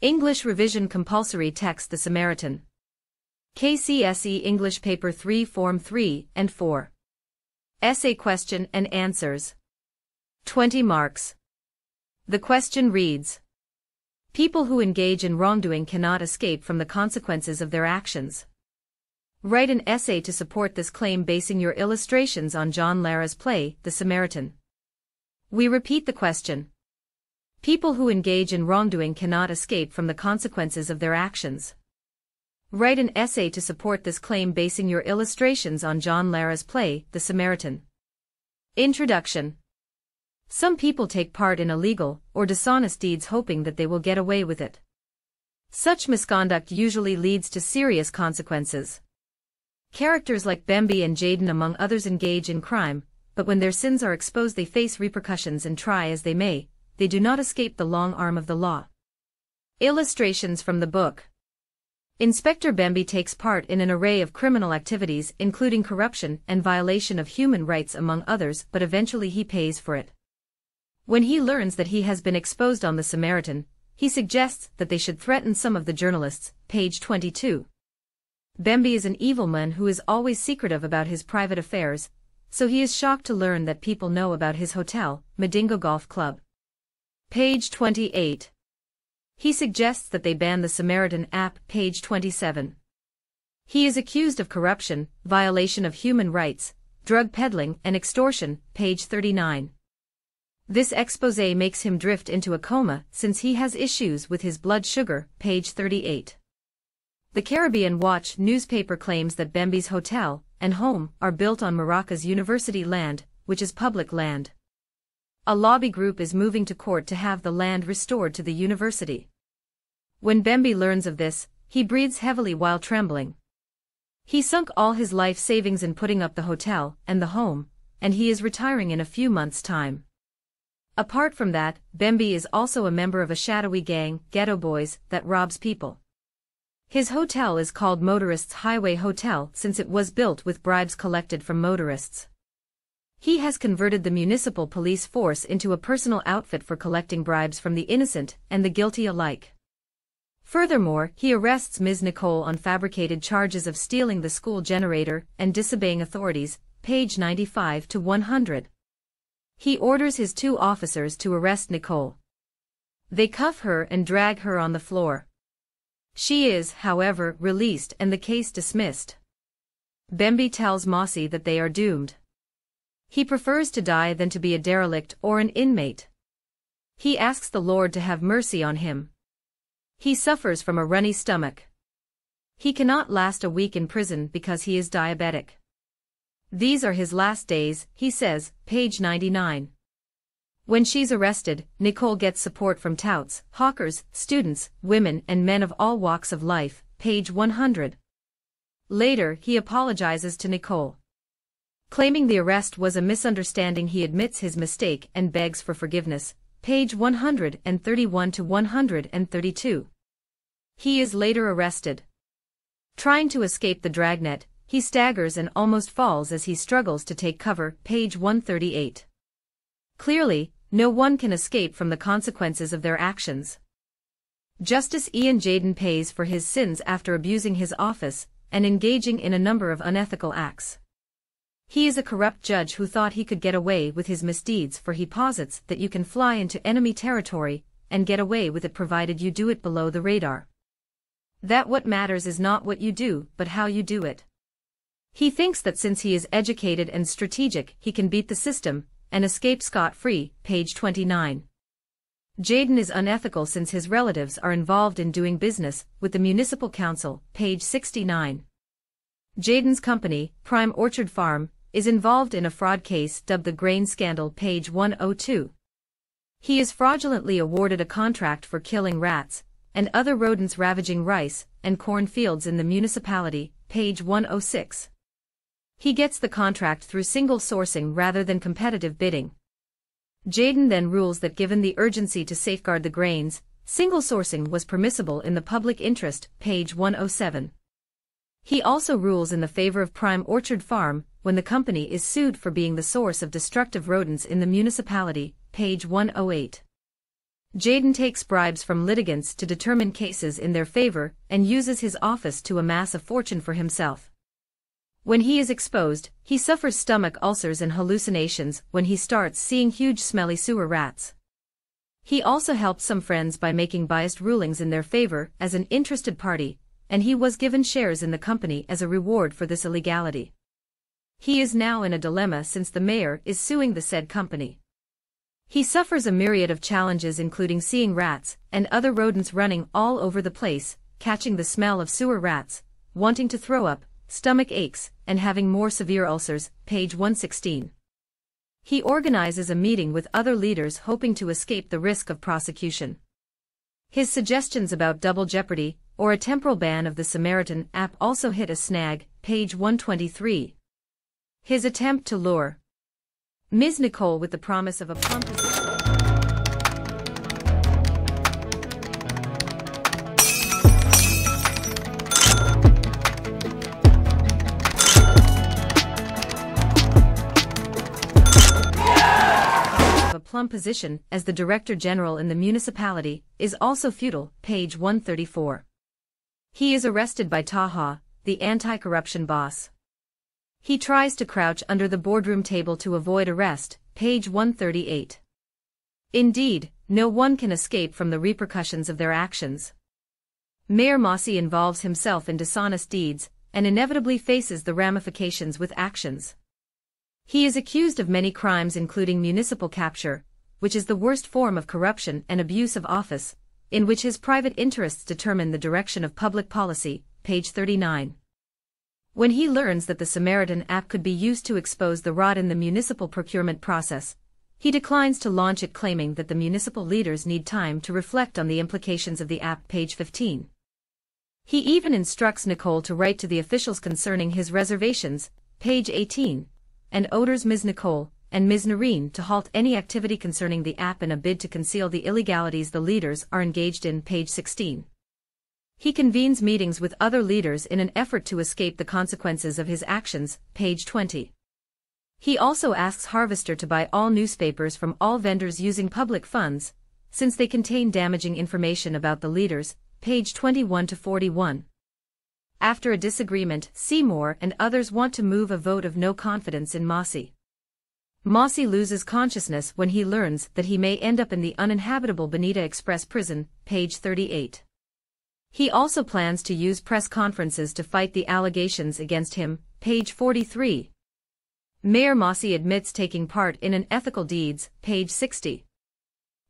English Revision Compulsory Text The Samaritan. KCSE English Paper 3 Form 3 and 4. Essay Question and Answers. 20 marks. The question reads: people who engage in wrongdoing cannot escape from the consequences of their actions. Write an essay to support this claim basing your illustrations on John Lara's play, The Samaritan. We repeat the question. People who engage in wrongdoing cannot escape from the consequences of their actions. Write an essay to support this claim basing your illustrations on John Lara's play, The Samaritan. Introduction. Some people take part in illegal or dishonest deeds hoping that they will get away with it. Such misconduct usually leads to serious consequences. Characters like Bembe and Jaden among others engage in crime, but when their sins are exposed they face repercussions and try as they may, they do not escape the long arm of the law. Illustrations from the book. Inspector Bembe takes part in an array of criminal activities including corruption and violation of human rights among others, but eventually he pays for it. When he learns that he has been exposed on The Samaritan, he suggests that they should threaten some of the journalists, page 22. Bembe is an evil man who is always secretive about his private affairs, so he is shocked to learn that people know about his hotel, Madingo Golf Club. Page 28. He suggests that they ban the Samaritan App, page 27. He is accused of corruption, violation of human rights, drug peddling and extortion, page 39. This exposé makes him drift into a coma since he has issues with his blood sugar, page 38. The Caribbean Watch newspaper claims that Bembe's hotel and home are built on Maracas University land, which is public land. A lobby group is moving to court to have the land restored to the university. When Bembe learns of this, he breathes heavily while trembling. He sunk all his life savings in putting up the hotel and the home, and he is retiring in a few months' time. Apart from that, Bembe is also a member of a shadowy gang, Ghettoboyz, that robs people. His hotel is called Motorists Highway Hotel since it was built with bribes collected from motorists. He has converted the municipal police force into a personal outfit for collecting bribes from the innocent and the guilty alike. Furthermore, he arrests Ms. Nicole on fabricated charges of stealing the school generator and disobeying authorities, page 95 to 100. He orders his 2 officers to arrest Nicole. They cuff her and drag her on the floor. She is, however, released and the case dismissed. Bembe tells Mossi that they are doomed. He prefers to die than to be a derelict or an inmate. He asks the Lord to have mercy on him. He suffers from a runny stomach. He cannot last a week in prison because he is diabetic. These are his last days, he says, page 99. When she's arrested, Nicole gets support from touts, hawkers, students, women and men of all walks of life, page 100. Later, he apologizes to Nicole. Claiming the arrest was a misunderstanding, he admits his mistake and begs for forgiveness, page 131 to 132. He is later arrested. Trying to escape the dragnet, he staggers and almost falls as he struggles to take cover, page 138. Clearly, no one can escape from the consequences of their actions. Justice Ian Jaden pays for his sins after abusing his office and engaging in a number of unethical acts. He is a corrupt judge who thought he could get away with his misdeeds, for he posits that you can fly into enemy territory and get away with it provided you do it below the radar. That what matters is not what you do, but how you do it. He thinks that since he is educated and strategic, he can beat the system and escape scot-free, page 29. Jaden is unethical since his relatives are involved in doing business with the municipal council, page 69. Jaden's company, Prime Orchard Farm, is involved in a fraud case dubbed the Grain Scandal, page 102. He is fraudulently awarded a contract for killing rats and other rodents ravaging rice and corn fields in the municipality, page 106. He gets the contract through single sourcing rather than competitive bidding. Jaden then rules that given the urgency to safeguard the grains, single sourcing was permissible in the public interest, page 107. He also rules in the favor of Prime Orchard Farm when the company is sued for being the source of destructive rodents in the municipality, page 108. Jaden takes bribes from litigants to determine cases in their favor and uses his office to amass a fortune for himself. When he is exposed, he suffers stomach ulcers and hallucinations when he starts seeing huge smelly sewer rats. He also helped some friends by making biased rulings in their favor as an interested party, and he was given shares in the company as a reward for this illegality. He is now in a dilemma since the mayor is suing the said company. He suffers a myriad of challenges including seeing rats and other rodents running all over the place, catching the smell of sewer rats, wanting to throw up, stomach aches, and having more severe ulcers, page 116. He organizes a meeting with other leaders hoping to escape the risk of prosecution. His suggestions about double jeopardy, or a temporal ban of the Samaritan App also hit a snag, page 123. His attempt to lure Ms. Nicole with the promise of a plump position as the Director General in the municipality is also futile, page 134. He is arrested by Taha, the anti-corruption boss. He tries to crouch under the boardroom table to avoid arrest, page 138. Indeed, no one can escape from the repercussions of their actions. Mayor Mossi involves himself in dishonest deeds, and inevitably faces the ramifications with actions. He is accused of many crimes including municipal capture, which is the worst form of corruption and abuse of office, in which his private interests determine the direction of public policy, page 39. When he learns that the Samaritan App could be used to expose the rot in the municipal procurement process, he declines to launch it, claiming that the municipal leaders need time to reflect on the implications of the app, page 15. He even instructs Nicole to write to the officials concerning his reservations, page 18, and orders Ms. Nicole and Ms. Noreen to halt any activity concerning the app in a bid to conceal the illegalities the leaders are engaged in, page 16. He convenes meetings with other leaders in an effort to escape the consequences of his actions, page 20. He also asks Harvester to buy all newspapers from all vendors using public funds, since they contain damaging information about the leaders, page 21 to 41. After a disagreement, Seymour and others want to move a vote of no confidence in Mossi. Mossi loses consciousness when he learns that he may end up in the uninhabitable Bonita Express prison, page 38. He also plans to use press conferences to fight the allegations against him, page 43. Mayor Mossi admits taking part in unethical deeds, page 60.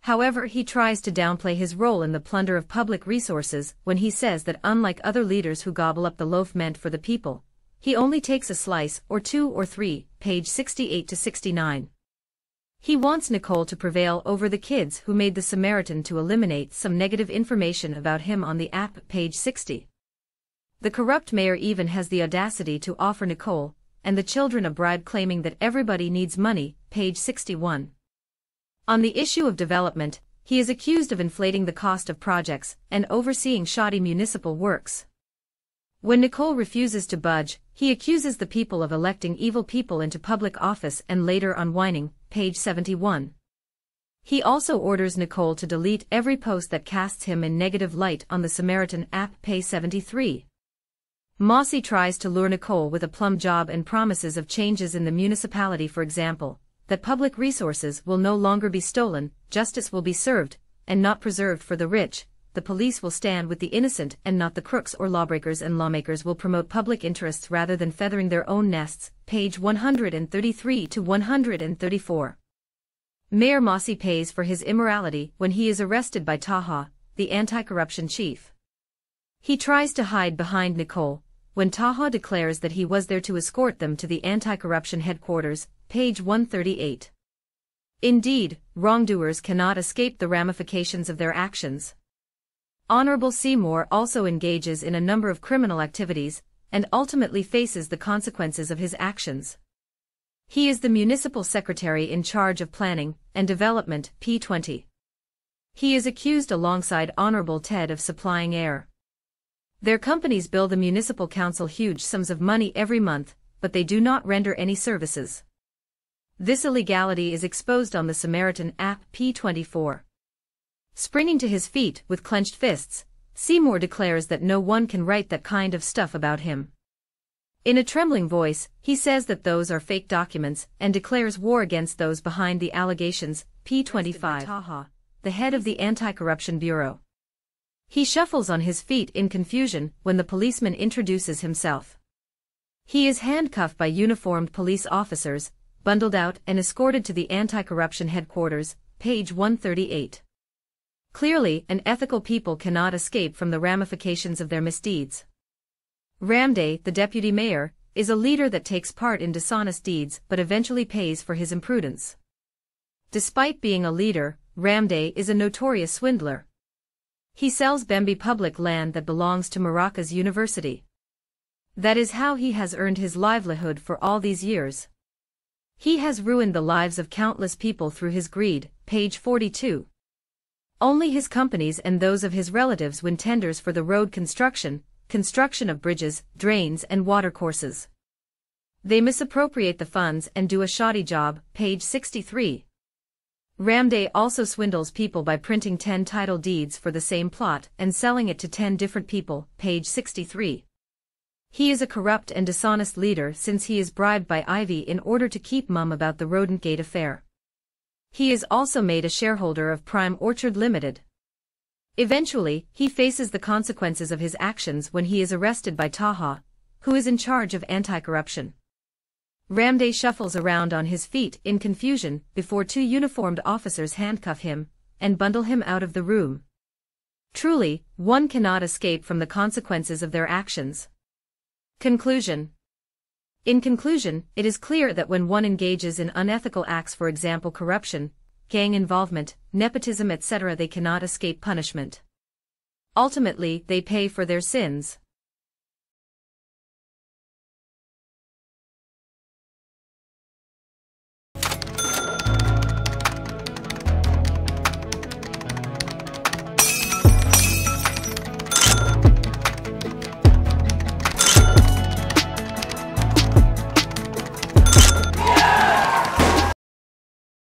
However, he tries to downplay his role in the plunder of public resources when he says that unlike other leaders who gobble up the loaf meant for the people, he only takes a slice or two or three, page 68 to 69. He wants Nicole to prevail over the kids who made the Samaritan to eliminate some negative information about him on the app, page 60. The corrupt mayor even has the audacity to offer Nicole and the children a bribe, claiming that everybody needs money, page 61. On the issue of development, he is accused of inflating the cost of projects and overseeing shoddy municipal works. When Nicole refuses to budge, he accuses the people of electing evil people into public office and later unwinding, page 71. He also orders Nicole to delete every post that casts him in negative light on the Samaritan App, page 73. Mossi tries to lure Nicole with a plum job and promises of changes in the municipality, for example, that public resources will no longer be stolen, justice will be served, and not preserved for the rich. The police will stand with the innocent and not the crooks or lawbreakers, and lawmakers will promote public interests rather than feathering their own nests, page 133 to 134. Mayor Mossi pays for his immorality when he is arrested by Taha, the anti-corruption chief. He tries to hide behind Nicole when Taha declares that he was there to escort them to the anti-corruption headquarters, page 138. Indeed, wrongdoers cannot escape the ramifications of their actions. Honorable Seymour also engages in a number of criminal activities, and ultimately faces the consequences of his actions. He is the municipal secretary in charge of planning and development, P20. He is accused alongside Honorable Ted of supplying air. Their companies bill the municipal council huge sums of money every month, but they do not render any services. This illegality is exposed on the Samaritan App, P24. Springing to his feet with clenched fists, Seymour declares that no one can write that kind of stuff about him. In a trembling voice, he says that those are fake documents and declares war against those behind the allegations. P25 Taha, the head of the Anti-Corruption Bureau. He shuffles on his feet in confusion when the policeman introduces himself. He is handcuffed by uniformed police officers, bundled out and escorted to the anti-corruption headquarters, page 138. Clearly, unethical people cannot escape from the ramifications of their misdeeds. Ramday, the deputy mayor, is a leader that takes part in dishonest deeds but eventually pays for his imprudence. Despite being a leader, Ramday is a notorious swindler. He sells Bembe public land that belongs to Maracas University. That is how he has earned his livelihood for all these years. He has ruined the lives of countless people through his greed, page 42. Only his companies and those of his relatives win tenders for the road construction of bridges, drains and watercourses. They misappropriate the funds and do a shoddy job, page 63. Ramday also swindles people by printing 10 title deeds for the same plot and selling it to 10 different people, page 63. He is a corrupt and dishonest leader since he is bribed by Ivy in order to keep mum about the Rodent Gate affair. He is also made a shareholder of Prime Orchard Limited. Eventually, he faces the consequences of his actions when he is arrested by Taha, who is in charge of anti-corruption. Ramday shuffles around on his feet in confusion before 2 uniformed officers handcuff him and bundle him out of the room. Truly, one cannot escape from the consequences of their actions. Conclusion. In conclusion, it is clear that when one engages in unethical acts, for example corruption, gang involvement, nepotism etc., they cannot escape punishment. Ultimately, they pay for their sins.